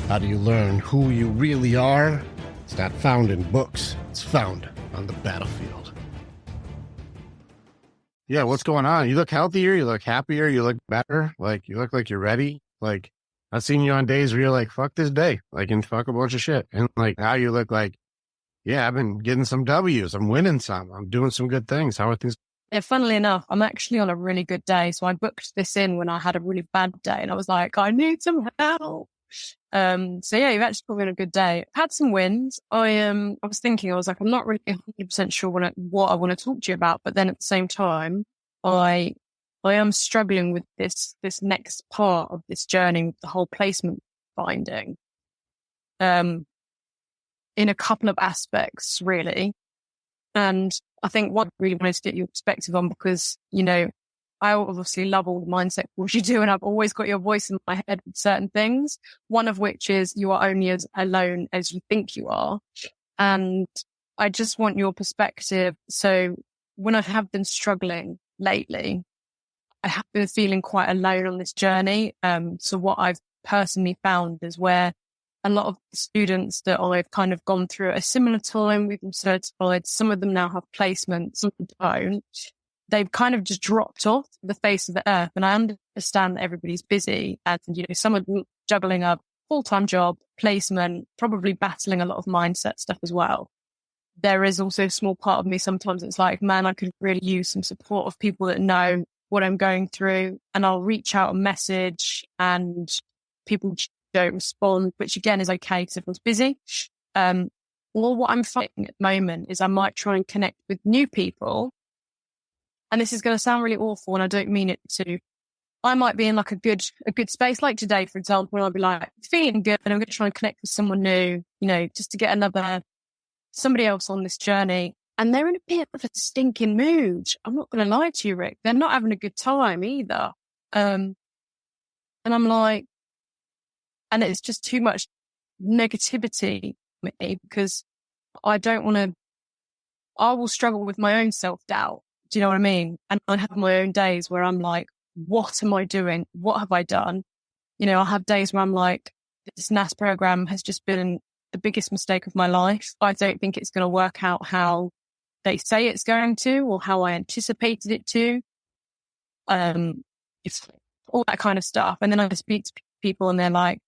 How do you learn who you really are? It's not found in books. It's found on the battlefield. Yeah, what's going on? You look healthier. You look happier. You look better. Like, you look like you're ready. Like, I've seen you on days where you're like, fuck this day. Like, and fuck a bunch of shit. And like, now you look like, yeah, I've been getting some W's. I'm winning some. I'm doing some good things. How are things? Yeah, funnily enough, I'm actually on a really good day. So I booked this in when I had a really bad day and I was like, I need some help. So yeah, you've actually put me on a good day. I've had some wins. I was thinking, I was like, I'm not really 100% sure what I want to talk to you about. But then at the same time, I am struggling with this next part of this journey, with the whole placement finding, in a couple of aspects, really. And I think what I really wanted to get your perspective on, because, you know, I obviously love all the mindset course you do, and I've always got your voice in my head with certain things, one of which is you are only as alone as you think you are. And I just want your perspective. So when I have been struggling lately, I have been feeling quite alone on this journey. So what I've personally found is where a lot of the students that I've kind of gone through at a similar time, we've been certified, some of them now have placements, some don't. They've kind of just dropped off the face of the earth. And I understand that everybody's busy and, you know, some of them juggling a full-time job, placement, probably battling a lot of mindset stuff as well. There is also a small part of me sometimes it's like, man, I could really use some support of people that know what I'm going through. And I'll reach out a message and people don't respond, which again is okay because everyone's busy. Or what I'm finding at the moment is I might try and connect with new people. And this is going to sound really awful, and I don't mean it to. I might be in like a good space, like today, for example, and I'll be like feeling good, and I'm going to try and connect with someone new, you know, just to get somebody else on this journey. And they're in a bit of a stinking mood. I'm not going to lie to you, Rick. They're not having a good time either. And I'm like, and it's just too much negativity for me, because I will struggle with my own self-doubt. Do you know what I mean? And I have my own days where I'm like, what am I doing? What have I done? You know, I have days where I'm like, this NAS program has just been the biggest mistake of my life. I don't think it's going to work out how they say it's going to, or how I anticipated it to. It's all that kind of stuff. And then I speak to people and they're like,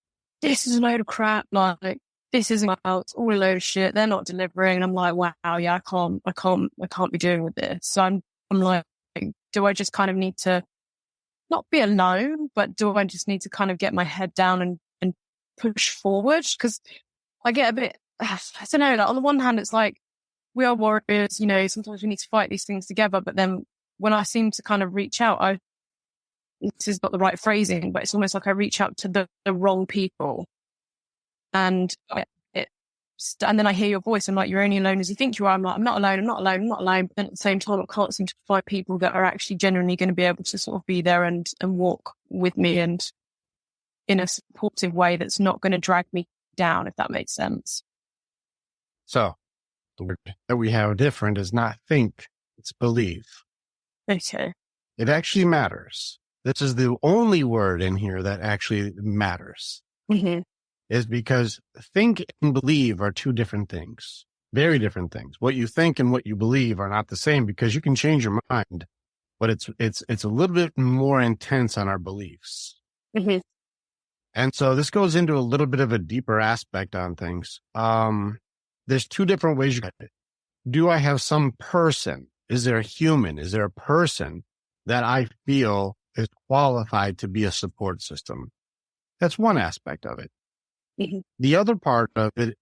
this is a load of crap. Like, this isn't out. It's all a load of shit. They're not delivering. And I'm like, wow, yeah, I can't be doing with this. So I'm like, do I just kind of need to not be alone, but do I just need to kind of get my head down and push forward? Because I get a bit, I don't know, like on the one hand, it's like, we are warriors, you know, sometimes we need to fight these things together. But then when I seem to kind of reach out, this is not the right phrasing, but it's almost like I reach out to the wrong people. And then I hear your voice. I'm like, you're only alone as you think you are. I'm like, I'm not alone. But then at the same time, I can't seem to find people that are actually genuinely going to be able to sort of be there and walk with me and in a supportive way that's not going to drag me down, if that makes sense. So the word that we have different is not think, it's believe. Okay. It actually matters. This is the only word in here that actually matters. Mm-hmm. Is because think and believe are two different things, very different things. What you think and what you believe are not the same, because you can change your mind, but it's a little bit more intense on our beliefs. Mm-hmm. And so this goes into a little bit of a deeper aspect on things. There's two different ways you get it. Do I have some person? Is there a human? Is there a person that I feel is qualified to be a support system? That's one aspect of it. Mm-hmm. The other part of it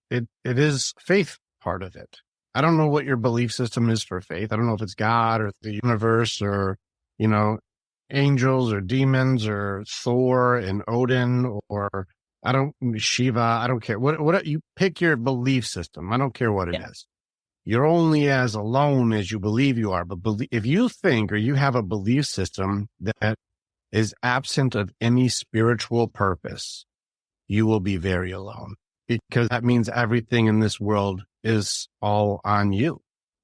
is faith part of it. I don't know what your belief system is for faith. I don't know if it's God or the universe or, you know, angels or demons or Thor and Odin or Shiva. I don't care. What you pick your belief system. I don't care what it is. You're only as alone as you believe you are. But if you think or you have a belief system that is absent of any spiritual purpose, you will be very alone, because that means everything in this world is all on you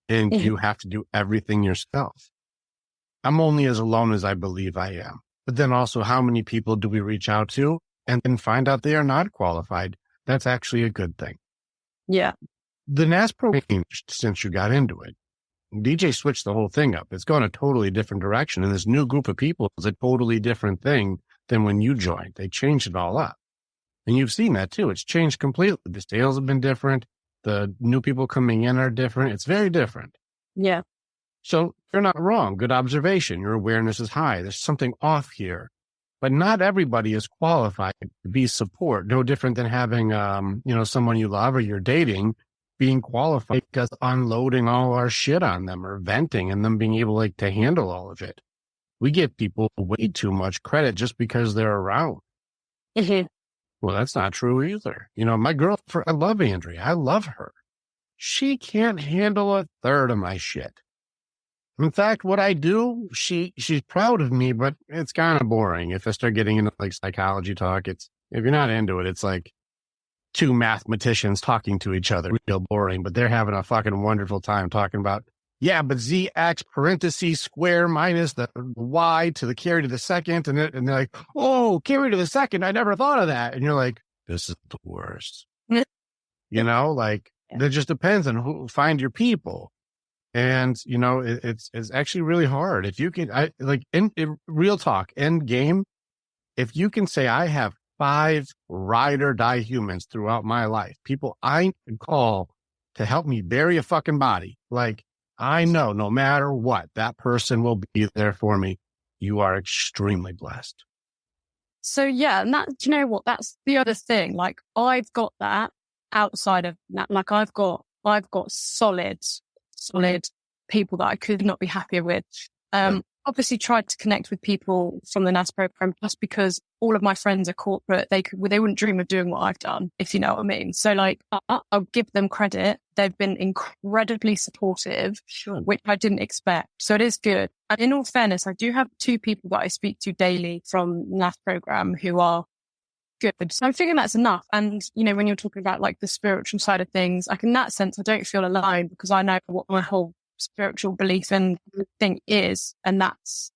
and you have to do everything yourself. I'm only as alone as I believe I am. But then also, how many people do we reach out to and then find out they are not qualified? That's actually a good thing. Yeah. The NAS Pro changed since you got into it. DJ switched the whole thing up. It's gone a totally different direction. And this new group of people is a totally different thing than when you joined. They changed it all up. And you've seen that too. It's changed completely. The sales have been different. The new people coming in are different. It's very different. Yeah. So you're not wrong. Good observation. Your awareness is high. There's something off here. But not everybody is qualified to be support. No different than having, someone you love or you're dating being qualified because unloading all our shit on them or venting and them being able to handle all of it. We give people way too much credit just because they're around. Mm-hmm. Well, that's not true either. My girlfriend, I love Andrea. I love her. She can't handle a third of my shit. In fact, what I do, she's proud of me, but it's kind of boring. If I start getting into psychology talk, if you're not into it, it's like two mathematicians talking to each other. Real boring, but they're having a fucking wonderful time talking about, yeah, but ZX parentheses square minus the Y to the carry to the second. And they're like, oh, carry to the second. I never thought of that. And you're like, this is the worst. That just depends on who find your people. And, it's actually really hard. If you can, in real talk, end game, if you can say, I have 5 ride or die humans throughout my life, people I can call to help me bury a fucking body. I know no matter what, that person will be there for me. You are extremely blessed. So yeah, and that, do you know what? That's the other thing. I've got that outside of that. I've got solid people that I could not be happier with. Obviously tried to connect with people from the NAS program just because all of my friends are corporate. They wouldn't dream of doing what I've done, if you know what I mean. So I'll give them credit. They've been incredibly supportive, sure, which I didn't expect. So it is good. And in all fairness, I do have 2 people that I speak to daily from NAS program who are good. So I'm thinking that's enough. And, when you're talking about the spiritual side of things, in that sense, I don't feel alone because I know what my whole spiritual belief and thing is. And that's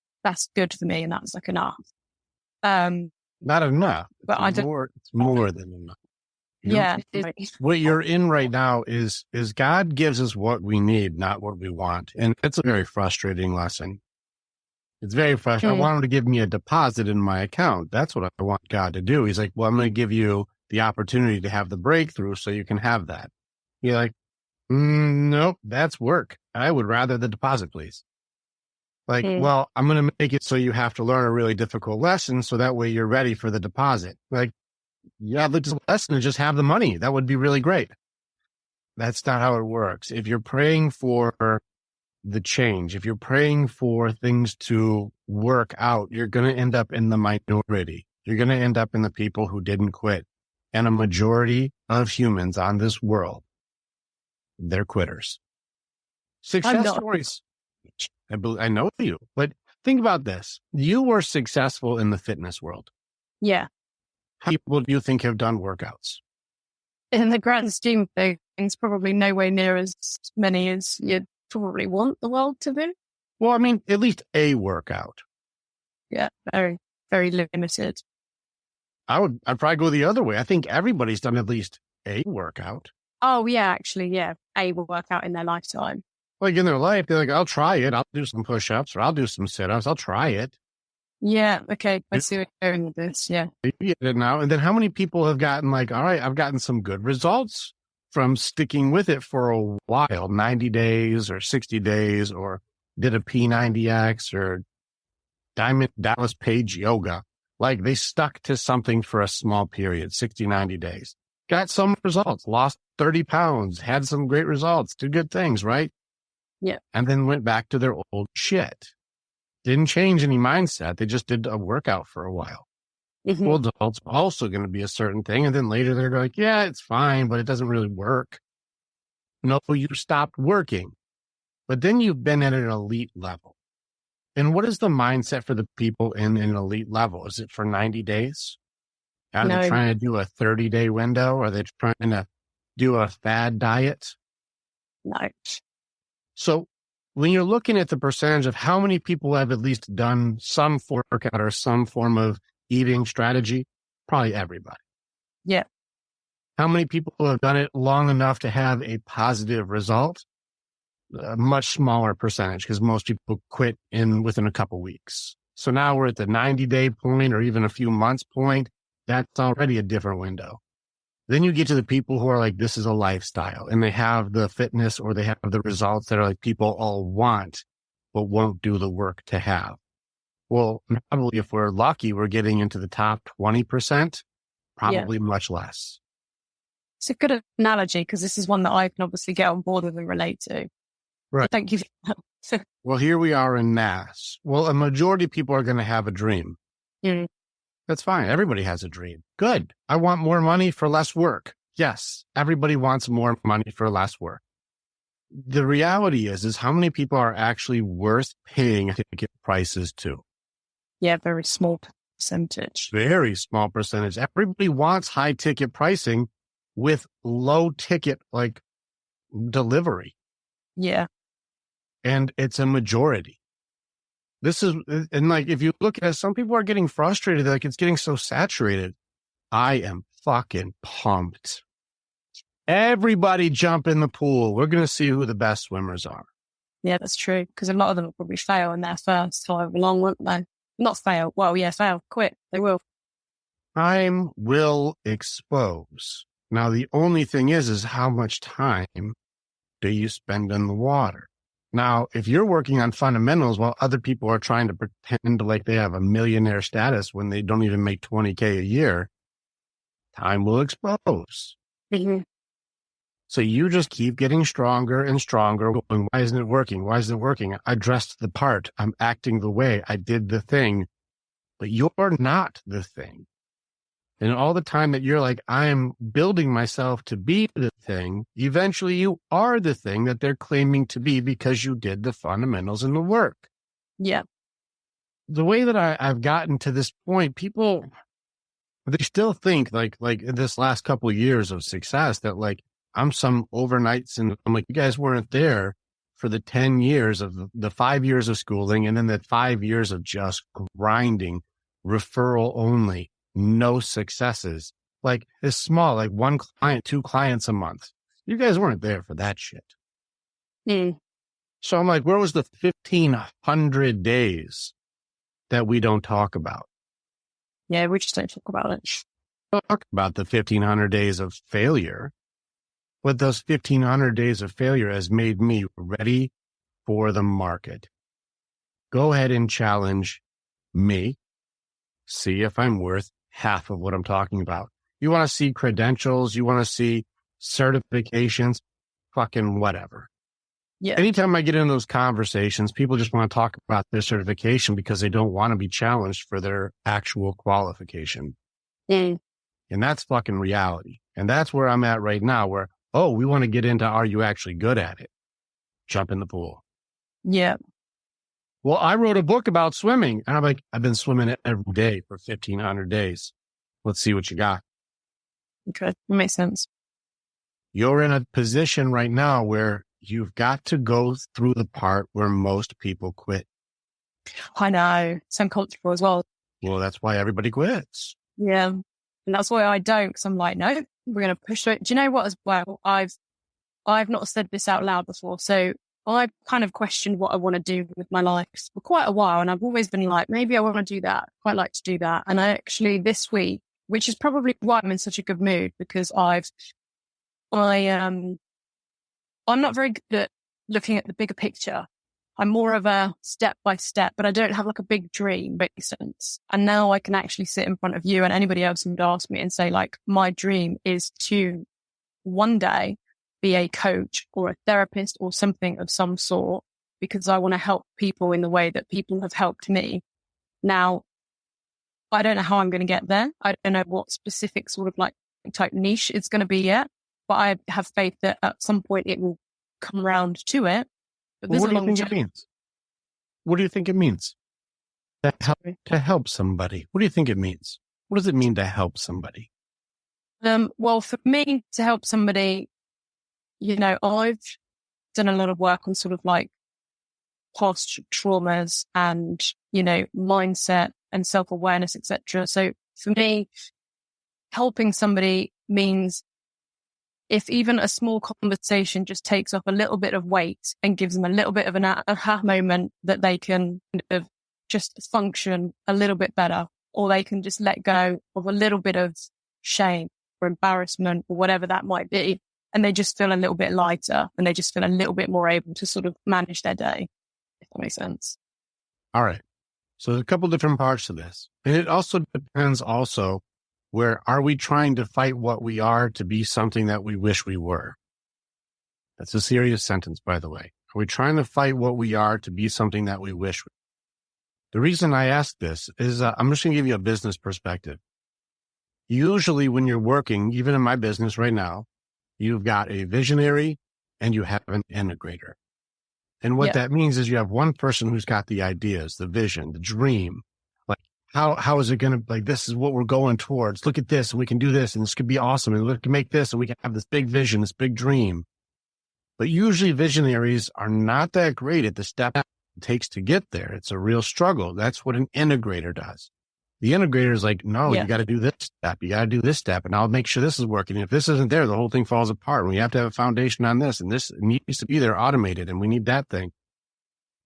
good for me. And that's enough. Not enough. But It's more than enough. Yeah. What you're in right now is God gives us what we need, not what we want. And it's a very frustrating lesson. It's very frustrating. I want him to give me a deposit in my account. That's what I want God to do. He's like, well, I'm going to give you the opportunity to have the breakthrough so you can have that. You're like, nope, that's work. I would rather the deposit, please. Well, I'm going to make it so you have to learn a really difficult lesson so that way you're ready for the deposit. Yeah, the lesson is just have the money. That would be really great. That's not how it works. If you're praying for the change, if you're praying for things to work out, you're going to end up in the minority. You're going to end up in the people who didn't quit. And a majority of humans on this world, they're quitters. Success stories. I know you, but think about this. You were successful in the fitness world. Yeah. How many people do you think have done workouts? In the grand scheme of things, probably nowhere near as many as you'd probably want the world to be. Well, at least a workout. Yeah, very, very limited. I'd probably go the other way. I think everybody's done at least a workout. Oh, yeah, actually, yeah. A workout in their lifetime. In their life, they're like, I'll try it. I'll do some push-ups or I'll do some sit-ups. I'll try it. Yeah, okay. I see what you're doing with this, yeah. You get it now. And then how many people have gotten all right, I've gotten some good results from sticking with it for a while, 90 days or 60 days, or did a P90X or Dallas Page yoga. They stuck to something for a small period, 60, 90 days. Got some results, lost 30 pounds, had some great results, did good things, right? Yeah. And then went back to their old shit. Didn't change any mindset. They just did a workout for a while. Mm-hmm. Well, adults also going to be a certain thing. And then later they're like, yeah, it's fine, but it doesn't really work. No, you stopped working, but then you've been at an elite level. And what is the mindset for the people in an elite level? Is it for 90 days? Are they trying to do a 30-day window? Are they trying to do a fad diet? No. So when you're looking at the percentage of how many people have at least done some workout or some form of eating strategy, probably everybody. Yeah. How many people have done it long enough to have a positive result? A much smaller percentage, because most people quit within a couple weeks. So now we're at the 90-day point or even a few months point. That's already a different window. Then you get to the people who are like, this is a lifestyle, and they have the fitness or they have the results that are like people all want, but won't do the work to have. Well, probably if we're lucky, we're getting into the top 20%, probably much less. It's a good analogy because this is one that I can obviously get on board with and relate to. Right. So thank you for that. Well, here we are in NAS. Well, a majority of people are going to have a dream. Mm. That's fine. Everybody has a dream. Good. I want more money for less work. Yes, everybody wants more money for less work. The reality is how many people are actually worth paying ticket prices to? Yeah, very small percentage. Very small percentage. Everybody wants high ticket pricing with low ticket like delivery. Yeah. And it's a majority. This is, and like, if you look at it, some people are getting frustrated, like it's getting so saturated. I am fucking pumped. Everybody jump in the pool. We're going to see who the best swimmers are. Yeah, that's true. Because a lot of them will probably fail in their first however long, won't they? Not fail. Well, yeah, fail. Quit. They will. Time will expose. Now, the only thing is how much time do you spend in the water? Now, if you're working on fundamentals while other people are trying to pretend like they have a millionaire status when they don't even make 20K a year, time will expose. Mm-hmm. So you just keep getting stronger and stronger. Going, why isn't it working? Why isn't it working? I dressed the part. I'm acting the way. I did the thing. But you're not the thing. And all the time that you're like, I'm building myself to be the thing, eventually you are the thing that they're claiming to be because you did the fundamentals and the work. Yeah. The way that I've gotten to this point, people, they still think like in this last couple of years of success that like I'm some overnight syndrome. I'm like, you guys weren't there for the 10 years of the 5 years of schooling and then the 5 years of just grinding, referral only. No successes, like it's small, like 1 client, 2 clients a month. You guys weren't there for that shit. Mm. So I'm like, where was the 1,500 days that we don't talk about? Yeah, we just don't talk about it. Talk about the 1,500 days of failure. But those 1,500 days of failure has made me ready for the market. Go ahead and challenge me. See if I'm worth half of what I'm talking about. You want to see credentials, you want to see certifications, fucking whatever. Yeah. Anytime I get into those conversations, people just want to talk about their certification because they don't want to be challenged for their actual qualification. Mm. And that's fucking reality. And that's where I'm at right now, where, oh, we want to get into, are you actually good at it? Jump in the pool. Yeah. Well, I wrote a book about swimming. And I'm like, I've been swimming every day for 1,500 days. Let's see what you got. Okay. That makes sense. You're in a position right now where you've got to go through the part where most people quit. I know. It's uncomfortable as well. Well, that's why everybody quits. Yeah. And that's why I don't, because I'm like, no, we're going to push through it. Do you know what as well? I've not said this out loud before. So I kind of questioned what I want to do with my life for quite a while. And I've always been like, maybe I want to do that. Quite like to do that. And I actually this week, which is probably why I'm in such a good mood, because I'm not very good at looking at the bigger picture. I'm more of a step by step, but I don't have like a big dream, makes sense. And now I can actually sit in front of you and anybody else who would ask me and say like, my dream is to one day be a coach or a therapist or something of some sort, because I want to help people in the way that people have helped me. Now, I don't know how I'm going to get there. I don't know what specific sort of like type niche it's going to be yet, but I have faith that at some point it will come around to it. But Well, what do you think it means? What do you think it means? To help somebody. What do you think it means? What does it mean to help somebody? Well, for me to help somebody, you know, I've done a lot of work on sort of like past traumas and, you know, mindset and self-awareness, etc. So for me, helping somebody means if even a small conversation just takes off a little bit of weight and gives them a little bit of an aha moment, that they can kind of just function a little bit better, or they can just let go of a little bit of shame or embarrassment or whatever that might be. And they just feel a little bit lighter, and they just feel a little bit more able to sort of manage their day, if that makes sense. All right. So there's a couple different parts to this. And it also depends also, where are we trying to fight what we are to be something that we wish we were? That's a serious sentence, by the way. Are we trying to fight what we are to be something that we wish we were? The reason I ask this is I'm just going to give you a business perspective. Usually when you're working, even in my business right now, you've got a visionary and you have an integrator. And what that means is you have one person who's got the ideas, the vision, the dream. Like, how is it going to, like, this is what we're going towards. Look at this, and we can do this, and this could be awesome. And we can make this, and we can have this big vision, this big dream. But usually visionaries are not that great at the step it takes to get there. It's a real struggle. That's what an integrator does. The integrator is like, no, you got to do this step. You got to do this step, and I'll make sure this is working. If this isn't there, the whole thing falls apart. We have to have a foundation on this, and this needs to be there automated, and we need that thing.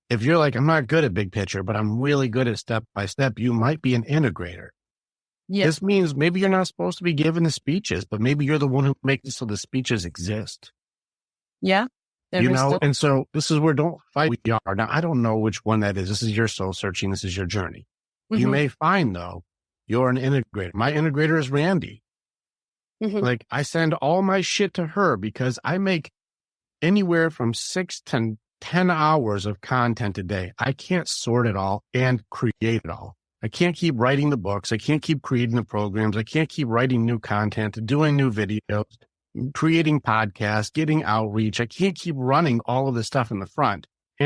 If you're like, I'm not good at big picture, but I'm really good at step by step, you might be an integrator. Yeah. This means maybe you're not supposed to be giving the speeches, but maybe you're the one who makes it so the speeches exist. Yeah. You know, and so this is where don't fight we are. Now, I don't know which one that is. This is your soul searching. This is your journey. You may find, though, you're an integrator. My integrator is Randy. Like, I send all my shit to her because I make anywhere from 6 to 10 hours of content a day. I can't sort it all and create it all. I can't keep writing the books. I can't keep creating the programs. I can't keep writing new content, doing new videos, creating podcasts, getting outreach. I can't keep running all of this stuff in the front,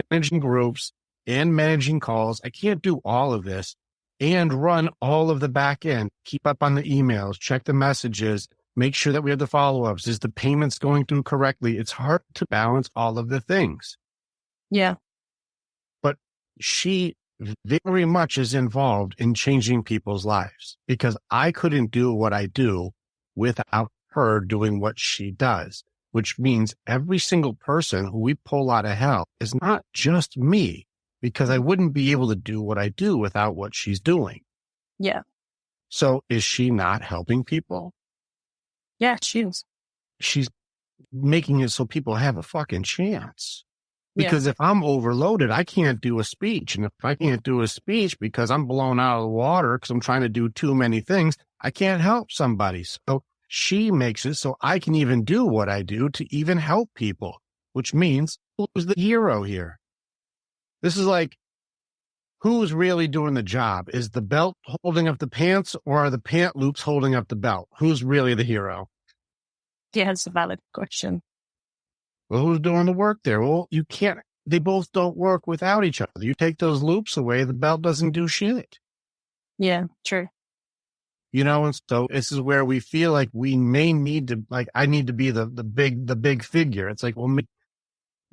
managing groups and managing calls. I can't do all of this and run all of the back end, keep up on the emails, check the messages, make sure that we have the follow-ups. Is the payments going through correctly? It's hard to balance all of the things. Yeah. But she very much is involved in changing people's lives, because I couldn't do what I do without her doing what she does, which means every single person who we pull out of hell is not just me, because I wouldn't be able to do what I do without what she's doing. Yeah. So is she not helping people? Yeah, she is. She's making it so people have a fucking chance. Because if I'm overloaded, I can't do a speech. And if I can't do a speech because I'm blown out of the water because I'm trying to do too many things, I can't help somebody. So she makes it so I can even do what I do to even help people, which means who's the hero here? This is like, who's really doing the job? Is the belt holding up the pants, or are the pant loops holding up the belt? Who's really the hero? Yeah, that's a valid question. Well, who's doing the work there? Well, you can't, they both don't work without each other. You take those loops away, the belt doesn't do shit. Yeah, true. You know, and so this is where we feel like we may need to, like, I need to be the big figure. It's like, well,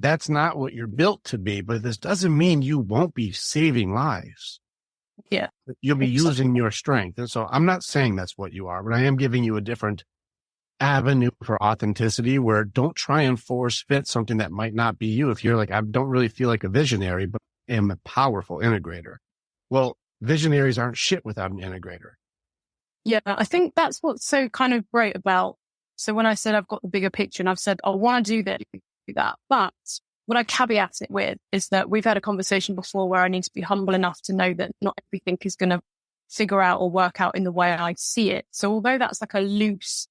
that's not what you're built to be, but this doesn't mean you won't be saving lives. Yeah. You'll be using your strength. And so I'm not saying that's what you are, but I am giving you a different avenue for authenticity, where don't try and force fit something that might not be you. If you're like, I don't really feel like a visionary, but am a powerful integrator. Well, visionaries aren't shit without an integrator. Yeah, I think that's what's so kind of great about. So when I said I've got the bigger picture and I've said, I want to do that. But what I caveat it with is that we've had a conversation before where I need to be humble enough to know that not everything is going to figure out or work out in the way I see it. So although that's like a loose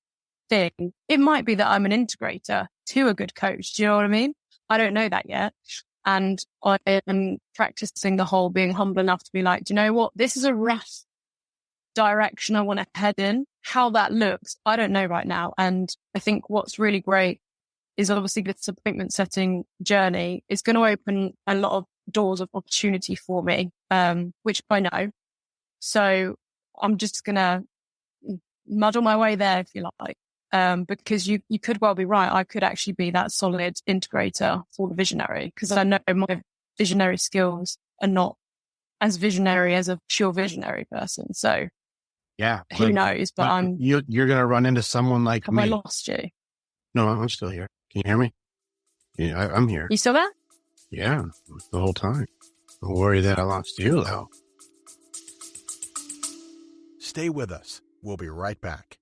thing, it might be that I'm an integrator to a good coach. Do you know what I mean? I don't know that yet. And I am practicing the whole being humble enough to be like, do you know what? This is a rough direction I want to head in. How that looks, I don't know right now. And I think what's really great is obviously this appointment setting journey is going to open a lot of doors of opportunity for me, which I know. So I'm just going to muddle my way there, if you like. Because you could well be right. I could actually be that solid integrator for the visionary, because I know my visionary skills are not as visionary as a pure visionary person. So yeah, who knows? But you're going to run into someone like have me. I lost you? No, I'm still here. Can you hear me? Yeah, I'm here. You still there? Yeah, the whole time. Don't worry that I lost you, though. Stay with us. We'll be right back.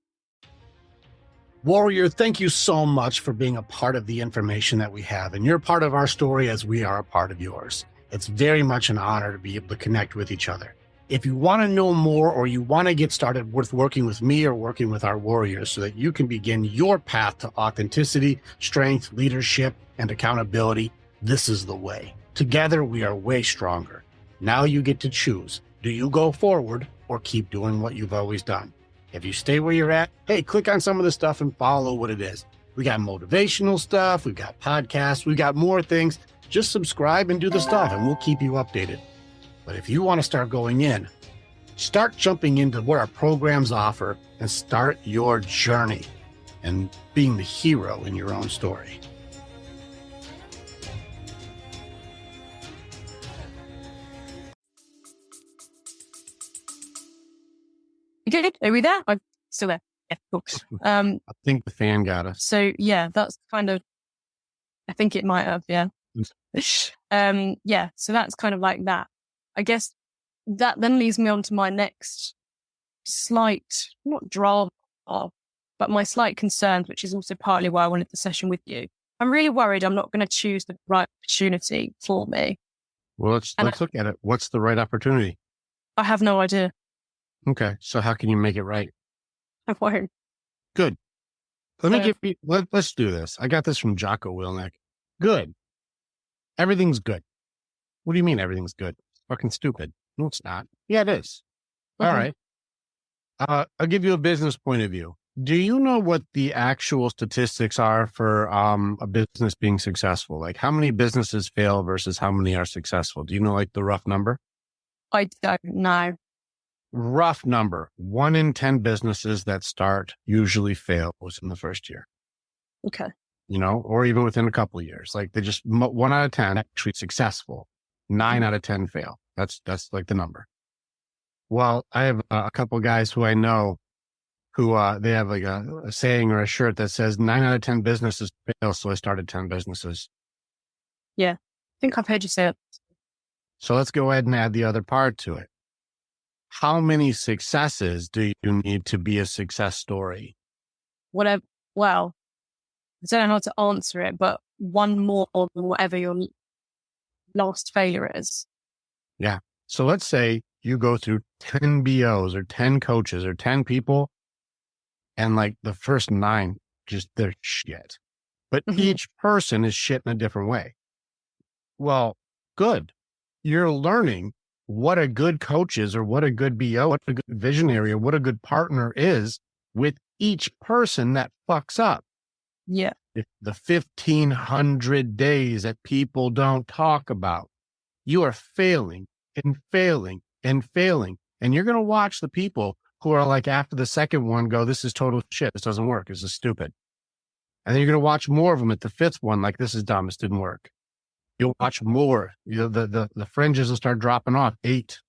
Warrior, thank you so much for being a part of the information that we have. And you're part of our story as we are a part of yours. It's very much an honor to be able to connect with each other. If you want to know more or you want to get started with working with me or working with our warriors so that you can begin your path to authenticity, strength, leadership, and accountability, this is the way. Together, we are way stronger. Now you get to choose. Do you go forward or keep doing what you've always done? If you stay where you're at, hey, click on some of the stuff and follow what it is. We got motivational stuff. We've got podcasts. We've got more things. Just subscribe and do the stuff and we'll keep you updated. But if you want to start going in, start jumping into what our programs offer and start your journey and being the hero in your own story. You good? Are we there? I'm still there. Yeah, cool. I think the fan got us. So yeah, that's kind of, I think it might have, yeah. Yeah, so that's kind of like that. I guess that then leads me on to my next slight, not drama, but my slight concerns, which is also partly why I wanted the session with you. I'm really worried I'm not going to choose the right opportunity for me. Well, let's look at it. What's the right opportunity? I have no idea. Okay, so how can you make it right? I won't. Good. Let's do this. I got this from Jocko Willink. Good. Everything's good. What do you mean everything's good? It's fucking stupid. No, it's not. Yeah, it is. All right. I'll give you a business point of view. Do you know what the actual statistics are for a business being successful? Like how many businesses fail versus how many are successful? Do you know like the rough number? I don't know. Rough number. 1 in 10 businesses that start usually fail in the first year. Okay. You know, or even within a couple of years. Like they just 1 out of 10 actually successful. 9 out of 10 fail. That's like the number. Well, I have a couple of guys who I know who they have like a saying or a shirt that says 9 out of 10 businesses fail. So I started 10 businesses. Yeah. I think I've heard you say it. So let's go ahead and add the other part to it. How many successes do you need to be a success story? Whatever. Well, I don't know how to answer it, but one more than whatever your last failure is. Yeah. So let's say you go through 10 BOs or 10 coaches or 10 people and like the first 9, just they're shit. But each person is shit in a different way. Well, good. You're learning what a good coach is or what a good BO, what a good visionary or what a good partner is with each person that fucks up. Yeah. The 1,500 days that people don't talk about, you are failing and failing and failing. And you're going to watch the people who are like after the second one go, this is total shit. This doesn't work. This is stupid. And then you're going to watch more of them at the 5th one. Like this is dumb. This didn't work. You'll watch more. The fringes will start dropping off. 8.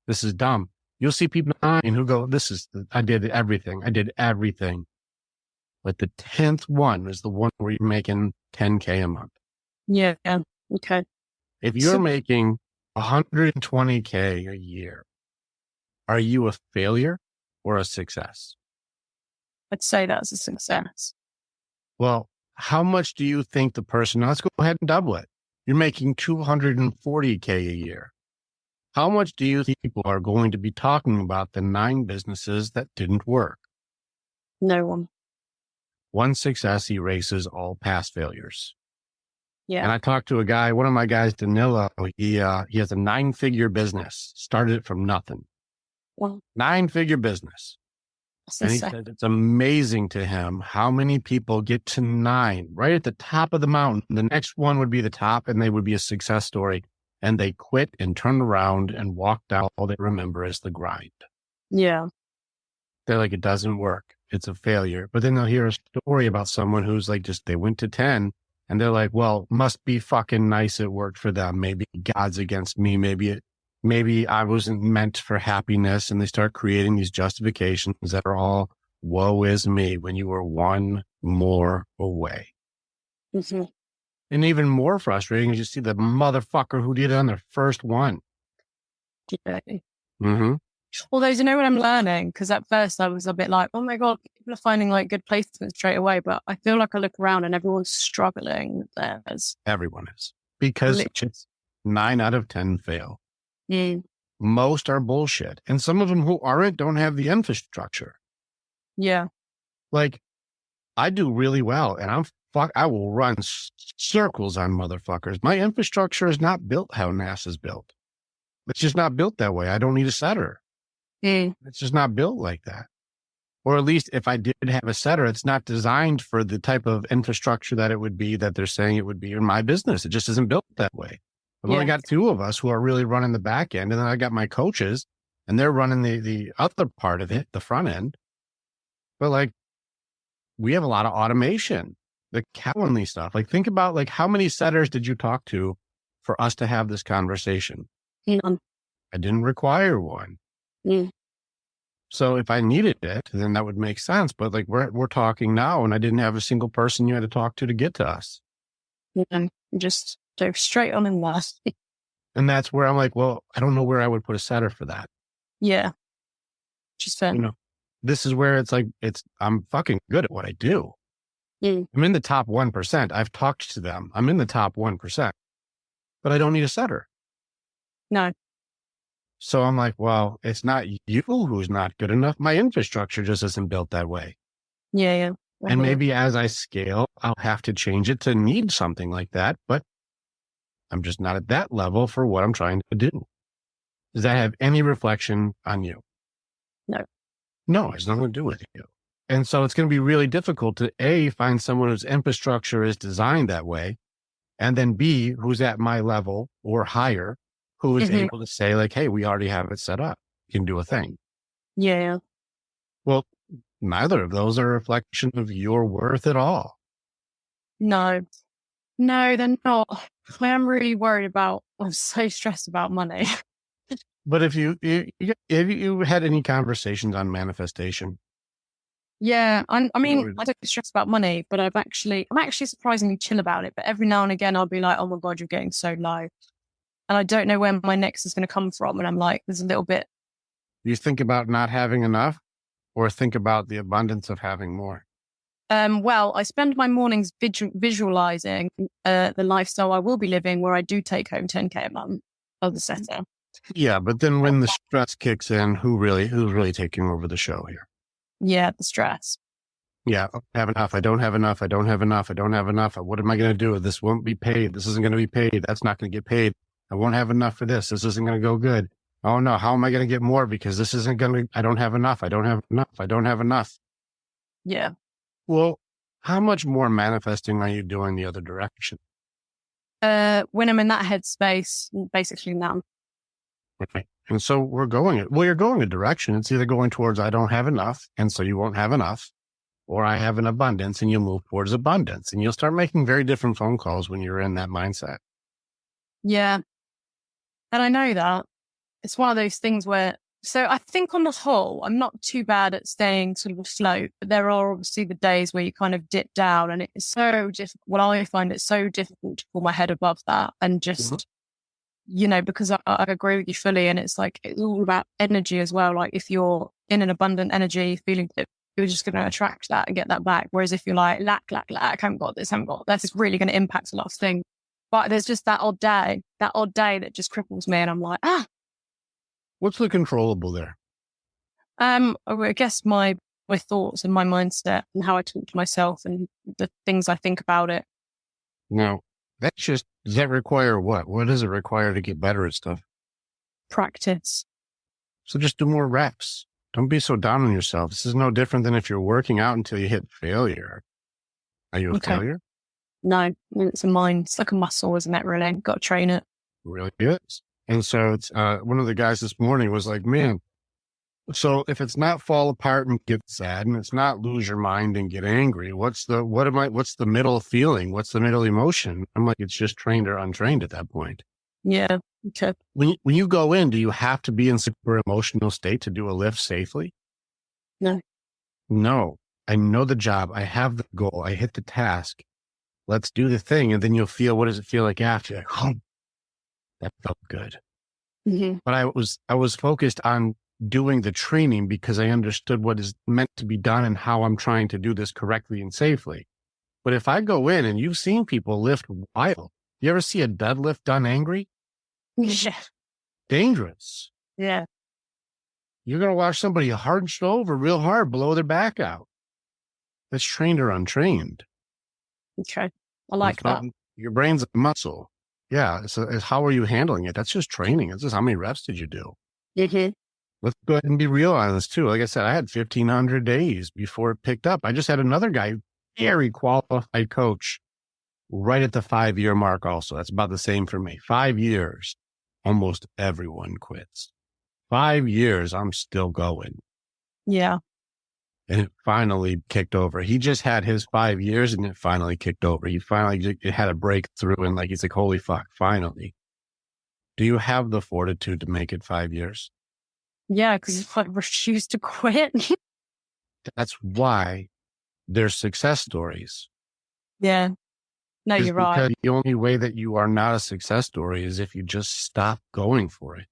This is dumb. You'll see people 9 who go, I did everything. I did everything. But the 10th one is the one where you're making 10K a month. Yeah. Okay. If you're making 120K a year, are you a failure or a success? I'd say that's a success. Well, how much do you think the person, now let's go ahead and double it. You're making 240K a year. How much do you think people are going to be talking about the 9 businesses that didn't work? No one. One success erases all past failures. Yeah. And I talked to a guy, one of my guys, Danilo, he has a 9-figure business, started it from nothing. Well, 9-figure business. And he said it's amazing to him how many people get to 9 right at the top of the mountain. The next one would be the top and they would be a success story. And they quit and turn around and walk down. All they remember is the grind. Yeah. They're like, it doesn't work. It's a failure. But then they'll hear a story about someone who's like, they went to 10 and they're like, well, must be fucking nice. It worked for them. Maybe God's against me. Maybe I wasn't meant for happiness. And they start creating these justifications that are all woe is me when you were one more away. Mm-hmm. And even more frustrating is you see the motherfucker who did it on their first one. Yeah. Mm-hmm. Although, you know what I'm learning? Because at first I was a bit like, oh my God, people are finding like good placements straight away. But I feel like I look around and everyone's struggling. Everyone is. Because just 9 out of 10 fail. Mm. Most are bullshit. And some of them who aren't don't have the infrastructure. Yeah. Like, I do really well and I will run circles on motherfuckers. My infrastructure is not built how NAS is built. It's just not built that way. I don't need a setter. It's just not built like that. Or at least if I did have a setter, it's not designed for the type of infrastructure that it would be that they're saying it would be in my business. It just isn't built that way. I've only got 2 of us who are really running the back end. And then I got my coaches and they're running the other part of it, the front end. But like, we have a lot of automation, the Calendly stuff. Like, think about like, how many setters did you talk to for us to have this conversation? None. I didn't require one. Mm. So if I needed it, then that would make sense. But like, we're talking now and I didn't have a single person you had to talk to get to us. No, just dove straight on in that. And that's where I'm like, well, I don't know where I would put a setter for that. Yeah. Just fair. You know, this is where it's like, I'm fucking good at what I do. Mm. I'm in the top 1%. I've talked to them. I'm in the top 1%, but I don't need a setter. No. So I'm like, well, it's not you who's not good enough. My infrastructure just isn't built that way. Yeah. And maybe as I scale, I'll have to change it to need something like that, but I'm just not at that level for what I'm trying to do. Does that have any reflection on you? No. No, it's nothing to do with you. And so it's going to be really difficult to find someone whose infrastructure is designed that way. And then B, who's at my level or higher, who is able to say like, hey, we already have it set up. You can do a thing. Yeah. Well, neither of those are a reflection of your worth at all. No, they're not. I am really worried I'm so stressed about money. But if you had any conversations on manifestation? Yeah. I mean, I don't stress about money, but I'm actually surprisingly chill about it. But every now and again, I'll be like, oh my God, you're getting so low. And I don't know where my next is going to come from. And I'm like, there's a little bit. You think about not having enough or think about the abundance of having more? Well, I spend my mornings visualizing the lifestyle I will be living where I do take home 10K a month of the setter. Yeah, but then when the stress kicks in, who's really taking over the show here? Yeah, the stress. Yeah, I have enough. I don't have enough. I don't have enough. I don't have enough. What am I going to do? This won't be paid. This isn't going to be paid. That's not going to get paid. I won't have enough for this. This isn't going to go good. Oh no, how am I going to get more? Because this isn't going to, I don't have enough. I don't have enough. I don't have enough. Yeah. Well, how much more manifesting are you doing the other direction? When I'm in that headspace, basically none. Okay. And so you're going a direction. It's either going towards, I don't have enough. And so you won't have enough, or I have an abundance and you'll move towards abundance, and you'll start making very different phone calls when you're in that mindset. Yeah. And I know that it's one of those things where, so I think on the whole, I'm not too bad at staying sort of afloat, but there are obviously the days where you kind of dip down, and it's so difficult. Well, I find it so difficult to pull my head above that and just, because I agree with you fully. And it's like, it's all about energy as well. Like if you're in an abundant energy, feeling that you're just going to attract that and get that back. Whereas if you're like, lack, I haven't got this, it's really going to impact a lot of things. But there's just that odd day that just cripples me. And I'm like, What's the controllable there? I guess my thoughts and my mindset and how I talk to myself and the things I think about it. No, does that require what? What does it require to get better at stuff? Practice. So just do more reps. Don't be so down on yourself. This is no different than if you're working out until you hit failure. Are you a failure? No, I mean, it's a mind. It's like a muscle, isn't it, really? Got to train it. It really is. And so it's, one of the guys this morning was like, man, so if it's not fall apart and get sad, and it's not lose your mind and get angry, what's the middle feeling? What's the middle emotion? I'm like, it's just trained or untrained at that point. Yeah. Okay. When you go in, do you have to be in super emotional state to do a lift safely? No. No, I know the job. I have the goal. I hit the task. Let's do the thing. And then you'll feel, what does it feel like after? You're like, oh, that felt good. Mm-hmm. But I was focused on doing the training because I understood what is meant to be done and how I'm trying to do this correctly and safely. But if I go in, and you've seen people lift wild, you ever see a deadlift done angry? Yeah. Dangerous. Yeah. You're going to watch somebody hunch over real hard, blow their back out. That's trained or untrained. Okay. I like that. Your brain's a muscle. Yeah. So how are you handling it? That's just training. It's just how many reps did you do? Mm-hmm. Let's go ahead and be real on this too. Like I said, I had 1,500 days before it picked up. I just had another guy, very qualified coach, right at the 5-year mark also. That's about the same for me. 5 years, almost everyone quits. 5 years, I'm still going. Yeah. And it finally kicked over. He just had his 5 years and it finally kicked over. He finally had a breakthrough and he's like, holy fuck, finally. Do you have the fortitude to make it 5 years? Yeah, because I refuse to quit. That's why there's success stories. Yeah. No, Just you're right. because the only way that you are not a success story is if you just stop going for it.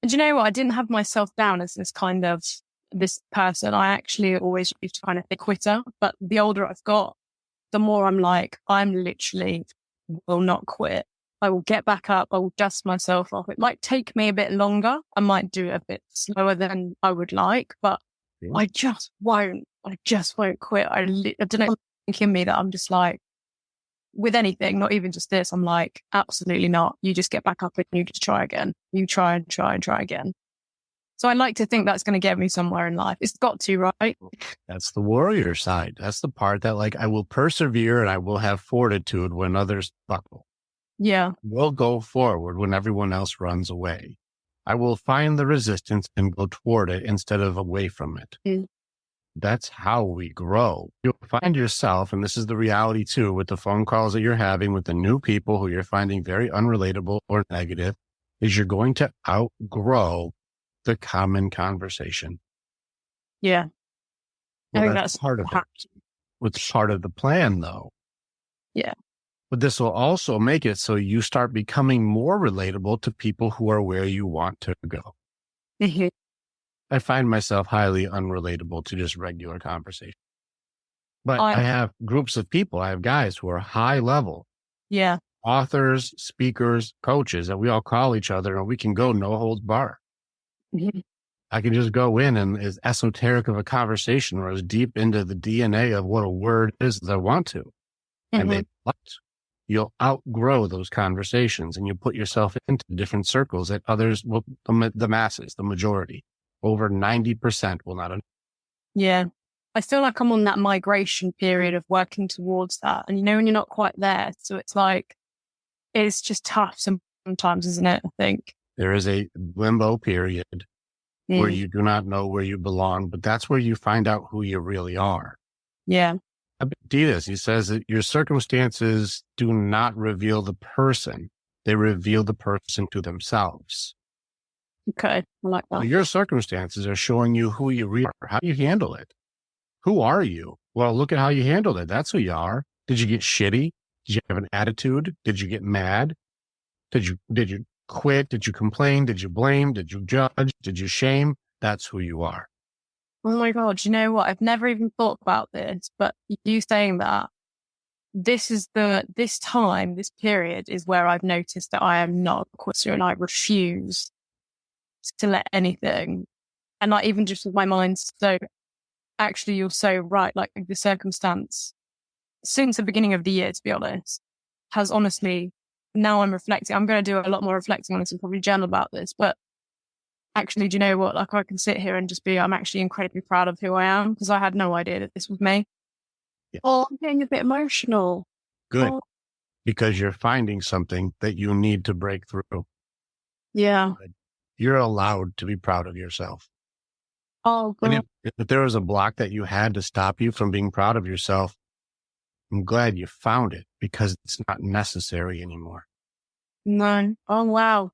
And do you know what? I didn't have myself down as this person. I actually always used to kind of be a quitter, but the older I've got, the more I'm like, I'm literally will not quit. I will get back up. I will dust myself off. It might take me a bit longer. I might do it a bit slower than I would like, but I just won't. I just won't quit. I don't know, something in me that I'm just like, with anything, not even just this, I'm like, absolutely not. You just get back up and you just try again. You try and try and try again. So I like to think that's going to get me somewhere in life. It's got to, right? That's the warrior side. That's the part that I will persevere and I will have fortitude when others buckle. Yeah. We'll go forward when everyone else runs away. I will find the resistance and go toward it instead of away from it. Mm. That's how we grow. You'll find yourself, and this is the reality too, with the phone calls that you're having with the new people who you're finding very unrelatable or negative, is you're going to outgrow the common conversation. Yeah. Well, I think that's part of it. What's part of the plan though? Yeah. But this will also make it so you start becoming more relatable to people who are where you want to go. Mm-hmm. I find myself highly unrelatable to just regular conversation. But I have groups of people. I have guys who are high level. Yeah. Authors, speakers, coaches that we all call each other and we can go no holds bar. Mm-hmm. I can just go in and as esoteric of a conversation or as deep into the DNA of what a word is as I want to. Mm-hmm. And they you'll outgrow those conversations and you put yourself into different circles that others will, the masses, the majority, over 90% will not. Yeah. I feel like I'm on that migration period of working towards that. And when you're not quite there. So it's like, it's just tough sometimes, isn't it? I think. There is a limbo period where you do not know where you belong, but that's where you find out who you really are. Yeah. Epictetus, he says that your circumstances do not reveal the person. They reveal the person to themselves. Okay. I like that. So your circumstances are showing you who you really are. How do you handle it? Who are you? Well, look at how you handled it. That's who you are. Did you get shitty? Did you have an attitude? Did you get mad? Did you quit? Did you complain? Did you blame? Did you judge? Did you shame? That's who you are. Oh my God. You know what? I've never even thought about this, but you saying that, this period is where I've noticed that I am not a quitter and I refuse to let anything. And not even just with my mind. So actually, you're so right. Like the circumstance since the beginning of the year, to be honest, has honestly, now I'm reflecting. I'm going to do a lot more reflecting on this and probably journal about this. But actually, do you know what? Like I can sit here and just I'm actually incredibly proud of who I am because I had no idea that this was me. Yeah. Oh, I'm getting a bit emotional. Good. Oh. Because you're finding something that you need to break through. Yeah. You're allowed to be proud of yourself. Oh, God. And if there was a block that you had to stop you from being proud of yourself, I'm glad you found it because it's not necessary anymore. No. Oh, wow.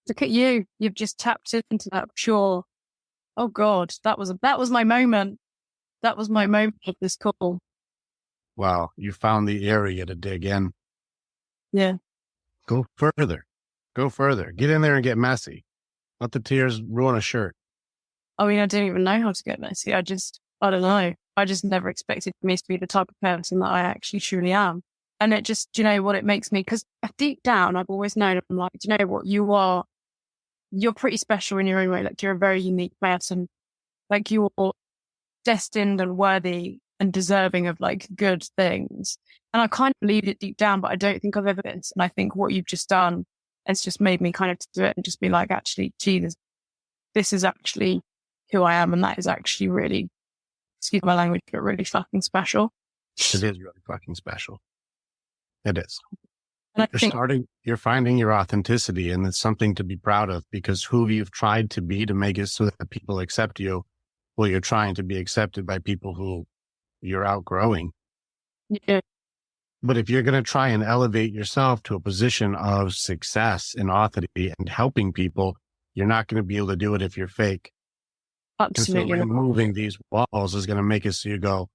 Look at you. You've just tapped into that pure. Oh God, that was my moment. That was my moment of this call. Wow, you found the area to dig in. Yeah. Go further. Go further. Get in there and get messy. Let the tears ruin a shirt. I mean, I didn't even know how to get messy. I don't know. I just never expected me to be the type of person that I actually truly am. And it just, do you know what it makes me? Because deep down, I've always known, I'm like, do you know what? You're pretty special in your own way. Like, you're a very unique person. Like, you're destined and worthy and deserving of like good things. And I kind of believed it deep down, but I don't think I've ever been. And I think what you've just done has just made me kind of do it and just be like, actually, gee, this is actually who I am. And that is actually really, excuse my language, but really fucking special. It is really fucking special. It is. And I think, You're finding your authenticity, and it's something to be proud of, because who you've tried to be to make it so that people accept you, well, you're trying to be accepted by people who you're outgrowing. yeah, But if you're going to try and elevate yourself to a position of success and authority and helping people, you're not going to be able to do it if you're fake. absolutely. And so removing these walls is going to make it so you go,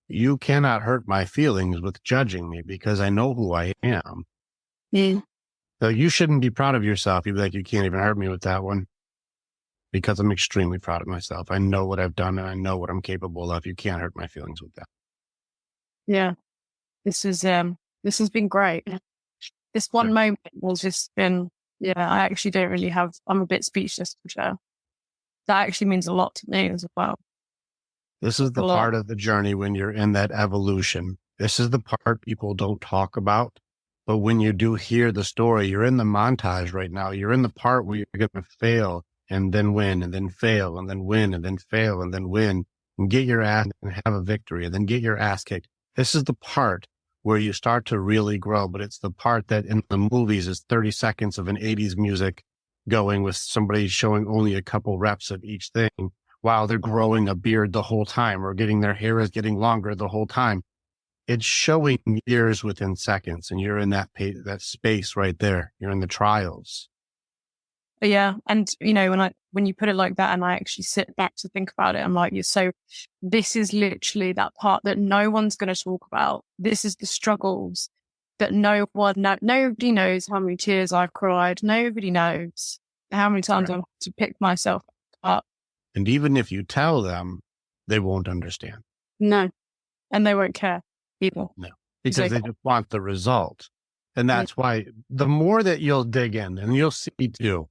you cannot hurt my feelings with judging me because I know who I am. Yeah. So you shouldn't be proud of yourself. You'd be like, you can't even hurt me with that one, because I'm extremely proud of myself. I know what I've done and I know what I'm capable of. You can't hurt my feelings with that. Yeah. This has been great. This one moment has just been, I actually don't really I'm a bit speechless to share. That actually means a lot to me as well. This is the part of the journey when you're in that evolution. This is the part people don't talk about. But when you do hear the story, you're in the montage right now. You're in the part where you're going to fail and then win and then fail and then win and then fail and then win and get your ass and have a victory and then get your ass kicked. This is the part where you start to really grow. But it's the part that in the movies is 30 seconds of an 80s music going with somebody showing only a couple reps of each thing, while they're growing a beard the whole time or getting their hair is getting longer the whole time. It's showing years within seconds, and you're in that space right there. You're in the trials. Yeah. And when you put it like that and I actually sit back to think about it, I'm like, so this is literally that part that no one's going to talk about. This is the struggles that nobody knows how many tears I've cried. Nobody knows how many times I've had to pick myself up. And even if you tell them, they won't understand. No. And they won't care either. No, because they just want the result. And that's why the more that you'll dig in, and you'll see too,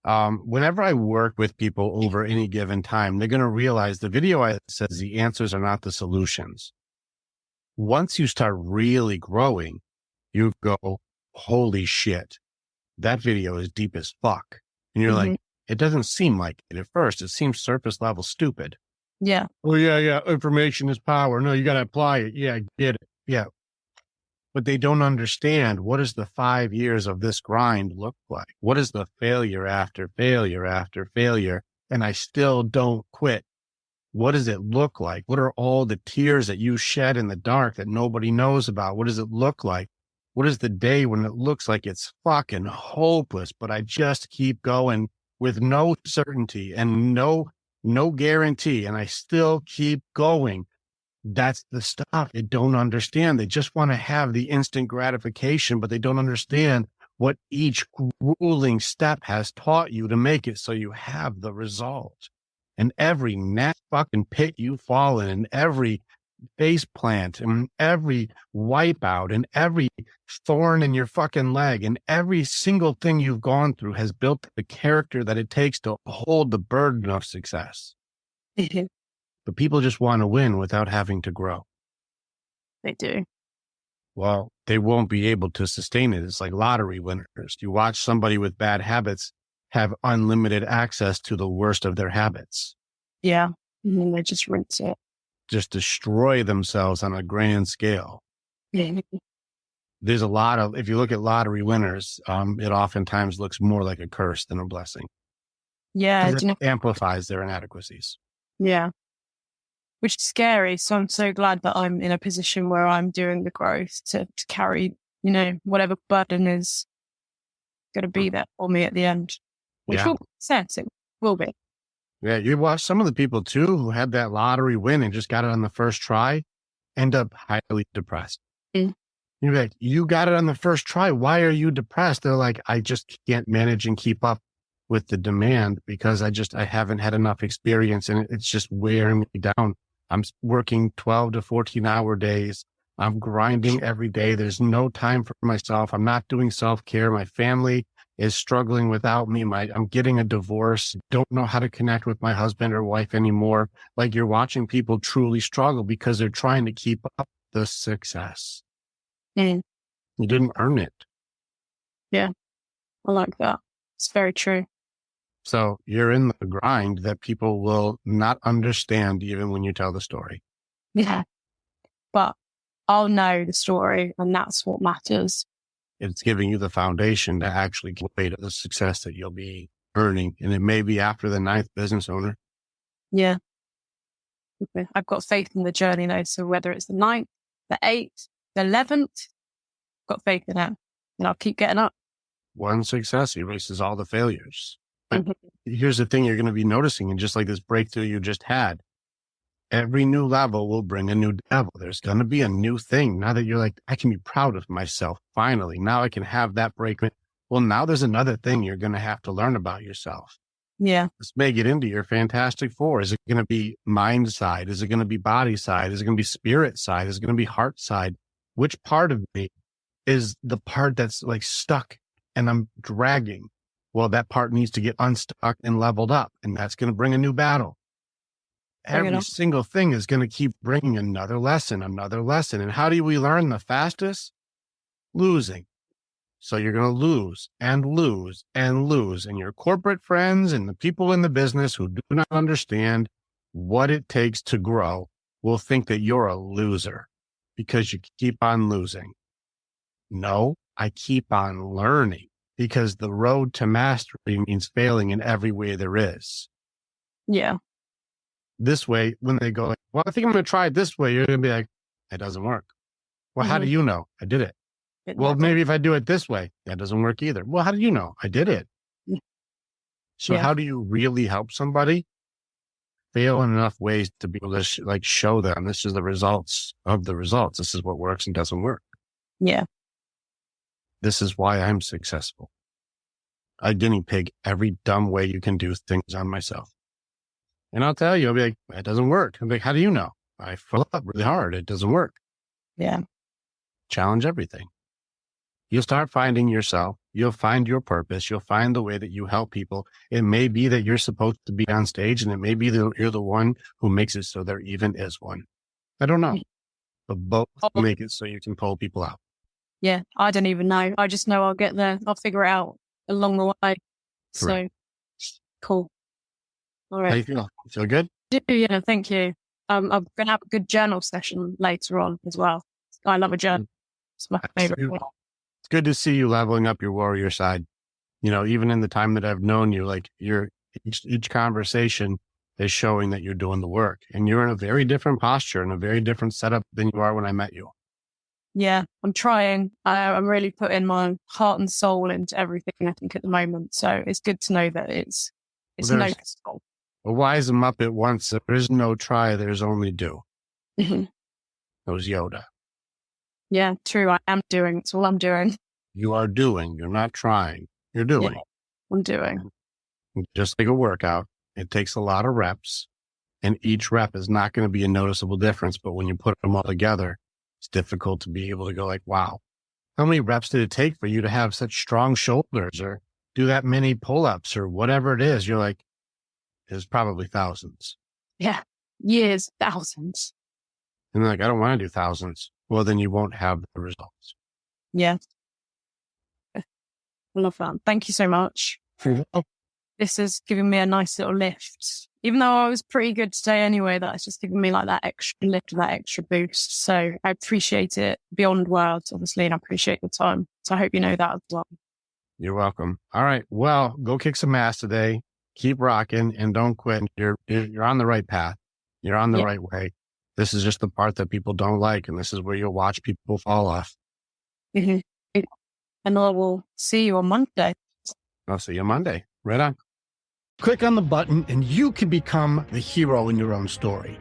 whenever I work with people over any given time, they're going to realize the video I says the answers are not the solutions. Once you start really growing, you go, holy shit, that video is deep as fuck. And you're like, it doesn't seem like it at first. It seems surface level stupid. Yeah. Oh, yeah. Information is power. No, you got to apply it. Yeah, I get it. Yeah. But they don't understand, what does the 5 years of this grind look like? What is the failure after failure after failure? And I still don't quit. What does it look like? What are all the tears that you shed in the dark that nobody knows about? What does it look like? What is the day when it looks like it's fucking hopeless, but I just keep going with no certainty and no guarantee, and I still keep going? That's the stuff they don't understand. They just want to have the instant gratification, but they don't understand what each grueling step has taught you to make it so you have the result. And every fucking pit you fall in, and every face plant, and every wipeout, and every thorn in your fucking leg, and every single thing you've gone through has built the character that it takes to hold the burden of success. But people just want to win without having to grow. They do. Well, they won't be able to sustain it. It's like lottery winners. You watch somebody with bad habits have unlimited access to the worst of their habits. Yeah. And then they just rinse it. Just destroy themselves on a grand scale. Yeah. There's a lot of, if you look at lottery winners, it oftentimes looks more like a curse than a blessing. Yeah. It amplifies their inadequacies. Yeah. Which is scary. So I'm so glad that I'm in a position where I'm doing the growth to carry, whatever burden is going to be there for me at the end. Which will make sense. It will be. Yeah, you watch some of the people too who had that lottery win and just got it on the first try, end up highly depressed. Mm. You're like, you got it on the first try. Why are you depressed? They're like, I just can't manage and keep up with the demand because I haven't had enough experience and it's just wearing me down. I'm working 12 to 14-hour days. I'm grinding every day. There's no time for myself. I'm not doing self-care. My family is struggling without me. I'm getting a divorce. Don't know how to connect with my husband or wife anymore. Like, you're watching people truly struggle because they're trying to keep up the success. Mm. You didn't earn it. Yeah, I like that. It's very true. So you're in the grind that people will not understand even when you tell the story. Yeah. But I'll know the story, and that's what matters. It's giving you the foundation to actually get away to the success that you'll be earning. And it may be after the 9th business owner. Yeah. Okay. I've got faith in the journey though. So whether it's the 9th, the 8th, the 11th, got faith in it, and I'll keep getting up. One success erases all the failures. But Mhm. here's the thing you're going to be noticing, and just like this breakthrough you just had, every new level will bring a new devil. There's going to be a new thing. Now that you're like, I can be proud of myself. Finally, now I can have that breakthrough. Well, now there's another thing you're going to have to learn about yourself. Yeah. This may get into your Fantastic Four. Is it going to be mind side? Is it going to be body side? Is it going to be spirit side? Is it going to be heart side? Which part of me is the part that's like stuck and I'm dragging? Well, that part needs to get unstuck and leveled up, and that's going to bring a new battle. Every single thing is going to keep bringing another lesson. And how do we learn the fastest? Losing. So you're going to lose and lose and lose. And your corporate friends and the people in the business who do not understand what it takes to grow will think that you're a loser because you keep on losing. No, I keep on learning because the road to mastery means failing in every way there is. Yeah. This way, when they go, well, I think I'm going to try it this way, you're going to be like, it doesn't work. Well, how do you know? I did it. Well, maybe if I do it this way, that doesn't work either. Well, how do you know? I did it. So how do you really help somebody? Fail in enough ways to be able to show them this is the results of the results. This is what works and doesn't work. Yeah. This is why I'm successful. I guinea pig every dumb way you can do things on myself. And I'll tell you, I'll be like, it doesn't work. I'm like, how do you know? I fill up really hard. It doesn't work. Yeah. Challenge everything. You'll start finding yourself. You'll find your purpose. You'll find the way that you help people. It may be that you're supposed to be on stage, and it may be that you're the one who makes it so there even is one. I don't know. But both make it so you can pull people out. Yeah. I don't even know. I just know I'll get there. I'll figure it out along the way. Correct. So cool. All right. How you feel? Feel good? Yeah. Thank you. I'm going to have a good journal session later on as well. I love a journal. It's my favorite one. It's good to see you leveling up your warrior side. You know, even in the time that I've known you, like each conversation is showing that you're doing the work, and you're in a very different posture and a very different setup than you are when I met you. Yeah, I'm trying. I'm really putting my heart and soul into everything, I think, at the moment. So it's good to know that it's noticeable. A wise Muppet once said, there is no try, there's only do. Mhm. That was Yoda. Yeah, true. I am doing. It's all I'm doing. You are doing. You're not trying. You're doing. Yeah, I'm doing. Just like a workout, it takes a lot of reps, and each rep is not going to be a noticeable difference. But when you put them all together, it's difficult to be able to go like, wow, how many reps did it take for you to have such strong shoulders or do that many pull-ups or whatever it is? You're like, there's probably thousands. Yeah, years, thousands. And they're like, I don't want to do thousands. Well, then you won't have the results. Yeah. I love that. Thank you so much. This has given me a nice little lift. Even though I was pretty good today anyway, that's just given me like that extra lift, that extra boost. So I appreciate it beyond words, obviously, and I appreciate the time. So I hope you know that as well. You're welcome. All right. Well, go kick some ass today. Keep rocking and don't quit. You're on the right path. You're on the right way. This is just the part that people don't like. And this is where you'll watch people fall off. Mm-hmm. And I will see you on Monday. I'll see you Monday. Right on. Click on the button and you can become the hero in your own story.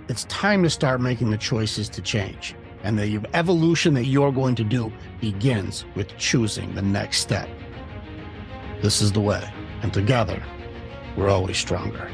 It's time to start making the choices to change. And the evolution that you're going to do begins with choosing the next step. This is the way. And together, we're always stronger.